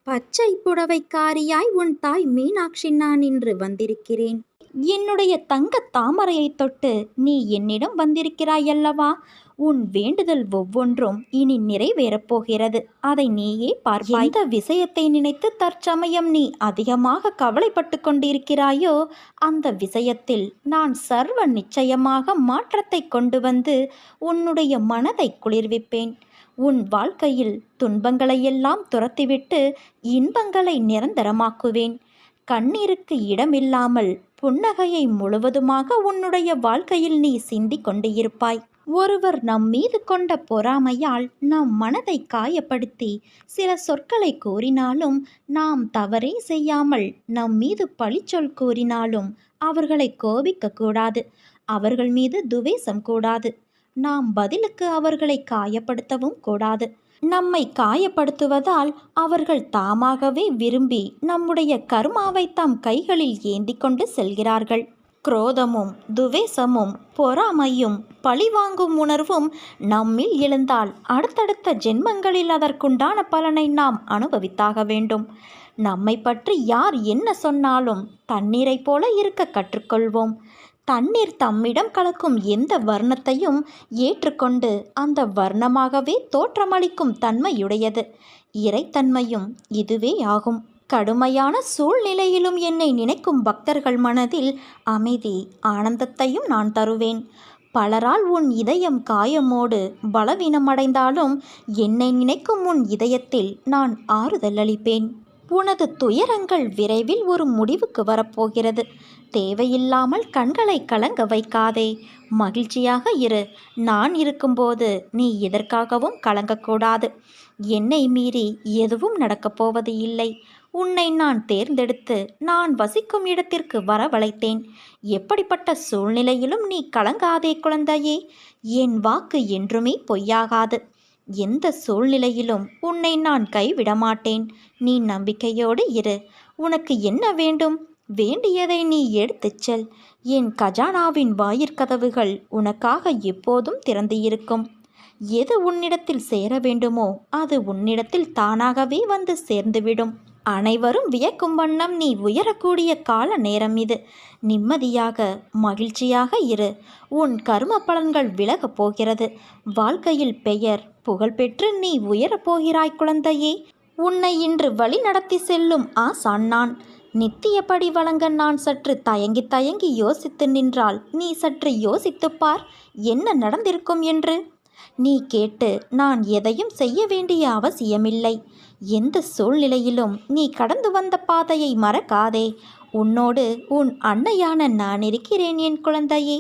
பச்சை புடவைக்காரியாய் உன் தாய் மீனாட்சி நான் இன்று வந்திருக்கிறேன். என்னுடைய தங்கத் தாமரையை தொட்டு நீ என்னிடம் வந்திருக்கிறாயல்லவா? உன் வேண்டுதல் ஒவ்வொன்றும் இனி நிறைவேறப் போகிறது. அதை நீயே பார்ப்பாய். எந்த விஷயத்தை நினைத்து தற்சமயம் நீ அதிகமாக கவலைப்பட்டு கொண்டிருக்கிறாயோ அந்த விஷயத்தில் நான் சர்வ நிச்சயமாக மாற்றத்தை கொண்டு வந்து உன்னுடைய மனதை குளிர்விப்பேன். உன் வாழ்க்கையில் துன்பங்களையெல்லாம் துரத்திவிட்டு இன்பங்களை நிரந்தரமாக்குவேன். கண்ணீருக்கு இடமில்லாமல் புன்னகையை முழுவதுமாக உன்னுடைய வாழ்க்கையில் நீ சிந்திக் கொண்டு இருப்பாய். ஒருவர் நம் மீது கொண்ட பொறாமையால் நம் மனதை காயப்படுத்தி சில சொற்களை கூறினாலும், நாம் தவறே செய்யாமல் நம் மீது பழிச்சொல் கூறினாலும் அவர்களை கோபிக்க கூடாது. அவர்கள் மீது துவேஷம் கூடாது. நாம் பதிலுக்கு அவர்களை காயப்படுத்தவும் கூடாது. நம்மை காயப்படுத்துவதால் அவர்கள் தாமாகவே விரும்பி நம்முடைய கர்மாவை தம் கைகளில் ஏந்தி கொண்டு செல்கிறார்கள். குரோதமும் துவேஷமும் பொறாமையும் பழிவாங்கும் உணர்வும் நம்மில் எழுந்தால் அடுத்தடுத்த ஜென்மங்களில் அதற்குண்டான பலனை நாம் அனுபவித்தாக வேண்டும். நம்மை பற்றி யார் என்ன சொன்னாலும் தண்ணீரை போல இருக்க கற்றுக்கொள்வோம். தண்ணீர் தம்மிடம் கலக்கும் எந்த வர்ணத்தையும் ஏற்றுக்கொண்டு அந்த வர்ணமாகவே தோற்றமளிக்கும் தன்மையுடையது. இறைத்தன்மையும் இதுவே ஆகும். கடுமையான சூழ்நிலையிலும் என்னை நினைக்கும் பக்தர்கள் மனதில் அமைதி ஆனந்தத்தையும் நான் தருவேன். பலரால் உன் இதயம் காயமோடு பலவீனமடைந்தாலும் என்னை நினைக்கும் உன் இதயத்தில் நான் ஆறுதல் அளிப்பேன். உனது துயரங்கள் விரைவில் ஒரு முடிவுக்கு வரப்போகிறது. தேவையில்லாமல் கண்களை கலங்க வைக்காதே. மகிழ்ச்சியாக இரு. நான் இருக்கும்போது நீ எதற்காகவும் கலங்கக்கூடாது. என்னை மீறி எதுவும் நடக்கப் போவது இல்லை. உன்னை நான் தேர்ந்தெடுத்து நான் வசிக்கும் இடத்திற்கு வரவழைத்தேன். எப்படிப்பட்ட சூழ்நிலையிலும் நீ கலங்காதே குழந்தையே. என் வாக்கு என்றுமே பொய்யாகாது. எந்த சூழ்நிலையிலும் உன்னை நான் கைவிடமாட்டேன். நீ நம்பிக்கையோடு இரு. உனக்கு என்ன வேண்டும்? வேண்டியதை நீ எடுத்துச் செல். என் கஜானாவின் வாயிற்கதவுகள் உனக்காக எப்போதும் திறந்து இருக்கும். எது உன்னிடத்தில் சேர வேண்டுமோ அது உன்னிடத்தில் தானாகவே வந்து சேர்ந்துவிடும். அனைவரும் வியக்கும் வண்ணம் நீ உயரக்கூடிய கால நேரம் இது. நிம்மதியாக மகிழ்ச்சியாக இரு. உன் கர்ம பலன்கள் விலகப் போகிறது. வாழ்க்கையில் பெயர் புகழ் பெற்று நீ உயரப்போகிறாய் குழந்தையே. உன்னை இன்று வழி நடத்தி செல்லும் ஆசான் நான். நித்தியப்படி வழங்க நான் சற்று தயங்கி தயங்கி யோசித்து நின்றால் நீ சற்று யோசித்துப்பார் என்ன நடந்திருக்கும் என்று. நீ கேட்டு நான் எதையும் செய்ய வேண்டிய அவசியமில்லை. எந்த சூழ்நிலையிலும் நீ கடந்து வந்த பாதையை மறக்காதே. உன்னோடு உன் அன்னையான நான் இருக்கிறேன் என் குழந்தையே.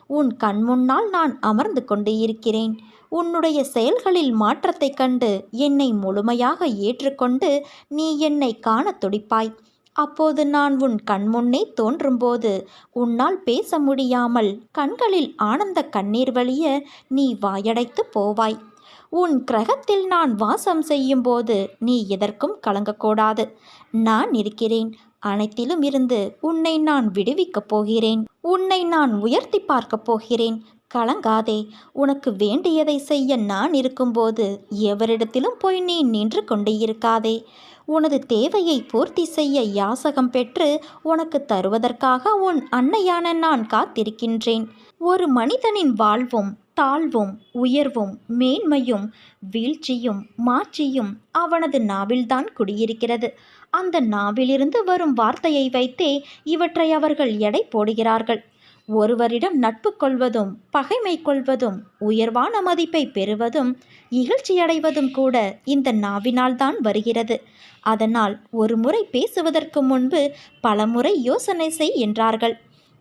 உன் கண்முன்னால் நான் அமர்ந்து கொண்டு இருக்கிறேன். உன்னுடைய செயல்களில் மாற்றத்தை கண்டு என்னை முழுமையாக ஏற்றுக்கொண்டு நீ என்னை காண துடிப்பாய். அப்போது நான் உன் கண்முன்னே தோன்றும்போது உன்னால் பேச முடியாமல் கண்களில் ஆனந்த கண்ணீர் வழிய நீ வாயடைத்து போவாய். உன் கிரகத்தில் நான் வாசம் செய்யும்போது நீ எதற்கும் கலங்கக்கூடாது. நான் இருக்கிறேன். அனைத்திலும் இருந்து உன்னை நான் விடுவிக்கப் போகிறேன். உன்னை நான் உயர்த்தி பார்க்கப் போகிறேன். கலங்காதே. உனக்கு வேண்டியதை செய்ய நான் இருக்கும்போது எவரிடத்திலும் போய் நீ நின்று கொண்டு இருக்காதே. உனது தேவையை பூர்த்தி செய்ய யாசகம் பெற்று உனக்கு தருவதற்காக உன் அன்னையான நான் காத்திருக்கின்றேன். ஒரு மனிதனின் வாழ்வும் தாழ்வும் உயர்வும் மேன்மையும் வீழ்ச்சியும் மாற்றியும் அவனது நாவில்தான் குடியிருக்கிறது. அந்த நாவிலிருந்து வரும் வார்த்தையை வைத்தே இவற்றை அவர்கள் எடை போடுகிறார்கள். ஒருவரிடம் நட்பு கொள்வதும் பகைமை கொள்வதும் உயர்வான மதிப்பை பெறுவதும் இகழ்ச்சியடைவதும் கூட இந்த நாவினால்தான் வருகிறது. அதனால் ஒரு முறை பேசுவதற்கு முன்பு பல முறை யோசனை செய் என்றார்கள்.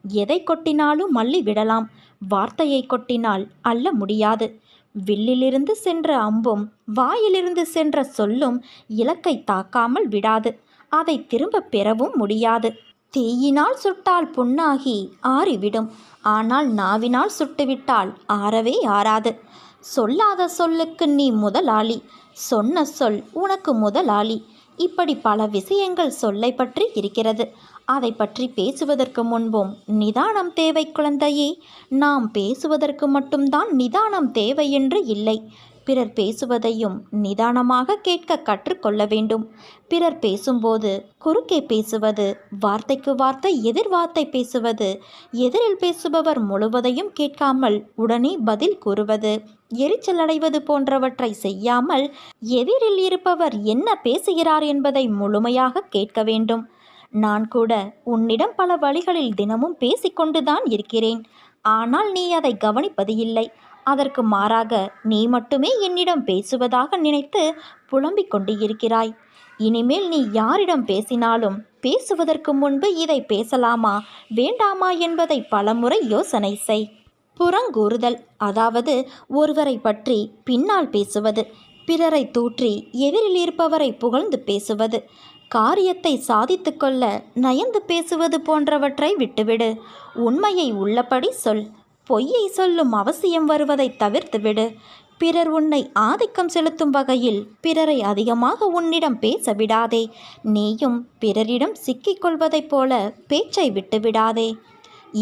எதை கொட்டினாலும் அள்ளி விடலாம். வார்த்தையை கொட்டினால் அள்ள முடியாது. வில்லிலிருந்து சென்ற அம்பும் வாயிலிருந்து சென்ற சொல்லும் இலக்கை தாக்காமல் விடாது. அதை திரும்ப பெறவும் முடியாது. தீயினால் சுட்டால் புண்ணாகி ஆறிவிடும். ஆனால் நாவினால் சுட்டுவிட்டால் ஆறவே ஆறாது. சொல்லாத சொல்லுக்கு நீ முதலாளி. சொன்ன சொல் உனக்கு முதலாளி. இப்படி பல விஷயங்கள் சொல்லை பற்றி இருக்கிறது. அதை பற்றி பேசுவதற்கு முன்பும் நிதானம் தேவை குழந்தையே. நாம் பேசுவதற்கு மட்டும்தான் நிதானம் தேவை என்று இல்லை. பிறர் பேசுவதையும் நிதானமாக கேட்க கற்றுக்கொள்ள வேண்டும். பிறர் பேசும்போது குறுக்கே பேசுவது, வார்த்தைக்கு வார்த்தை எதிர் வார்த்தை பேசுவது, எதிரில் பேசுபவர் முழுவதையும் கேட்காமல் உடனே பதில் கூறுவது, எரிச்சல் அடைவது போன்றவற்றை செய்யாமல் எதிரில் இருப்பவர் என்ன பேசுகிறார் என்பதை முழுமையாக கேட்க வேண்டும். நான் கூட உன்னிடம் பல வழிகளில் தினமும் பேசிக்கொண்டுதான் இருக்கிறேன். ஆனால் நீ அதை கவனிப்பது இல்லை. அதற்கு மாறாக நீ மட்டுமே என்னிடம் பேசுவதாக நினைத்து புலம்பிக் கொண்டு இருக்கிறாய். இனிமேல் நீ யாரிடம் பேசினாலும் பேசுவதற்கு முன்பு இதை பேசலாமா வேண்டாமா என்பதை பலமுறை யோசனை செய். புறங்கூறுதல், அதாவது ஒருவரை பற்றி பின்னால் பேசுவது, பிறரை தூற்றி எதிரில் இருப்பவரை புகழ்ந்து பேசுவது, காரியத்தை சாதித்து கொள்ள நயந்து பேசுவது போன்றவற்றை விட்டுவிடு. உண்மையை உள்ளபடி சொல். பொய்யை சொல்லும் அவசியம் வருவதை தவிர்த்துவிடு. பிறர் உன்னை ஆதிக்கம் செலுத்தும் வகையில் பிறரை அதிகமாக உன்னிடம் பேச விடாதே. நீயும் பிறரிடம் சிக்கிக்கொள்வதைப் போல பேச்சை விட்டுவிடாதே.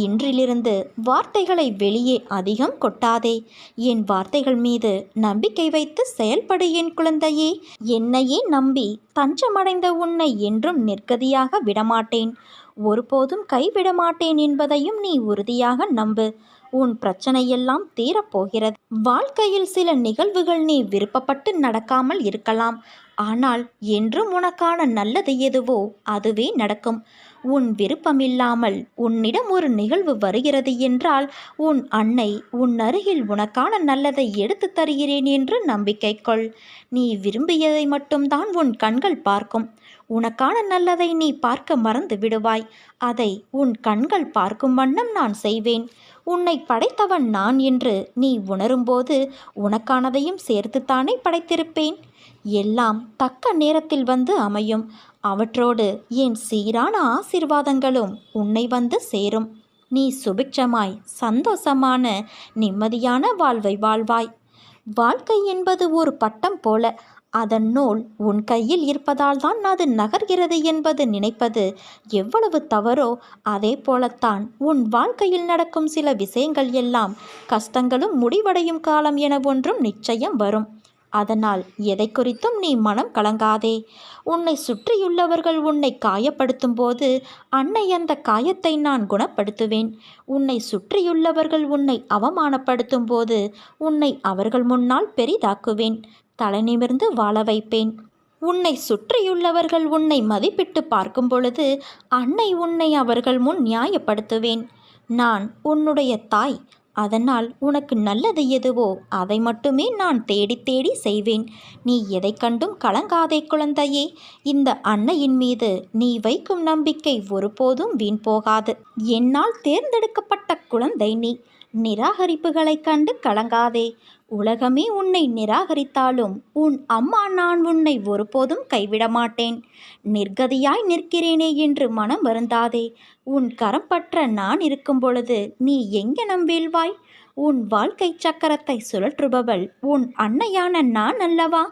இன்றிலிருந்து வார்த்தைகளை வெளியே அதிகம் கொட்டாதே. என் வார்த்தைகள் மீது நம்பிக்கை வைத்து செயல்படு என் குழந்தையே. என்னையே நம்பி தஞ்சமடைந்த உன்னை என்றும் நிர்கதியாக விடமாட்டேன். ஒருபோதும் கைவிட மாட்டேன் என்பதையும் நீ உறுதியாக நம்பு. உன் பிரச்சனையெல்லாம் தீரப்போகிறது. வாழ்க்கையில் சில நிகழ்வுகள் நீ விருப்பப்பட்டு நடக்காமல் இருக்கலாம். ஆனால் என்றும் உனக்கான நல்லது எதுவோ அதுவே நடக்கும். உன் விருப்பமில்லாமல் உன்னிடம் ஒரு நிகழ்வு வருகிறது என்றால் உன் அன்னை உன் அருகில் உனக்கான நல்லதை எடுத்து தருகிறேன் என்று நம்பிக்கை கொள். நீ விரும்பியதை மட்டும்தான் உன் கண்கள் பார்க்கும். உனக்கான நல்லதை நீ பார்க்க மறந்து விடுவாய். அதை உன் கண்கள் பார்க்கும் வண்ணம் நான் செய்வேன். உன்னை படைத்தவன் நான் என்று நீ உணரும்போது உனக்கானதையும் சேர்த்துத்தானே படைத்திருப்பேன். எல்லாம் தக்க நேரத்தில் வந்து அமையும். அவற்றோடு என் சீரான ஆசீர்வாதங்களும் உன்னை வந்து சேரும். நீ சுபிட்சமாய் சந்தோஷமான நிம்மதியான வாழ்வை வாழ்வாய். வாழ்க்கை என்பது ஒரு பட்டம் போல. அதன் நூல் உன் கையில் இருப்பதால் தான் அது நகர்கிறது என்பது நினைப்பது எவ்வளவு தவறோ அதே போலத்தான் உன் வாழ்க்கையில் நடக்கும் சில விஷயங்கள் எல்லாம் கஷ்டங்களும் முடிவடையும் காலம் என ஒன்றும் நிச்சயம் வரும். அதனால் எதை குறித்தும் நீ மனம் கலங்காதே. உன்னை சுற்றியுள்ளவர்கள் உன்னை காயப்படுத்தும் போது அன்னை அந்த காயத்தை நான் குணப்படுத்துவேன். உன்னை சுற்றியுள்ளவர்கள் உன்னை அவமானப்படுத்தும் போது உன்னை அவர்கள் முன்னால் பெரிதாக்குவேன். தலை நிமிர்ந்து வாழ வைப்பேன். உன்னை சுற்றியுள்ளவர்கள் உன்னை மதிப்பிட்டு பார்க்கும் பொழுது அன்னை உன்னை அவர்கள் முன் நியாயப்படுத்துவேன். நான் உன்னுடைய தாய். அதனால் உனக்கு நல்லது எதுவோ அதை மட்டுமே நான் தேடி தேடி செய்வேன். நீ எதை கண்டும் கலங்காதே குழந்தையே. இந்த அன்னையின் மீது நீ வைக்கும் நம்பிக்கை ஒருபோதும் வீண் போகாது. என்னால் தேர்ந்தெடுக்கப்பட்ட குழந்தை நீ. நிராகரிப்புகளைக் கண்டு கலங்காதே. உலகமே உன்னை நிராகரித்தாலும் உன் அம்மா நான் உன்னை ஒருபோதும் கைவிட மாட்டேன். நிர்கதியாய் நிற்கிறேனே என்று மனம் வருந்தாதே. உன் கரம் பற்ற நான் இருக்கும் பொழுது நீ எங்கனம் வீழ்வாய்? உன் வாழ்க்கை சக்கரத்தை சுழற்றுபவள் உன் அன்னையான நான் அல்லவா?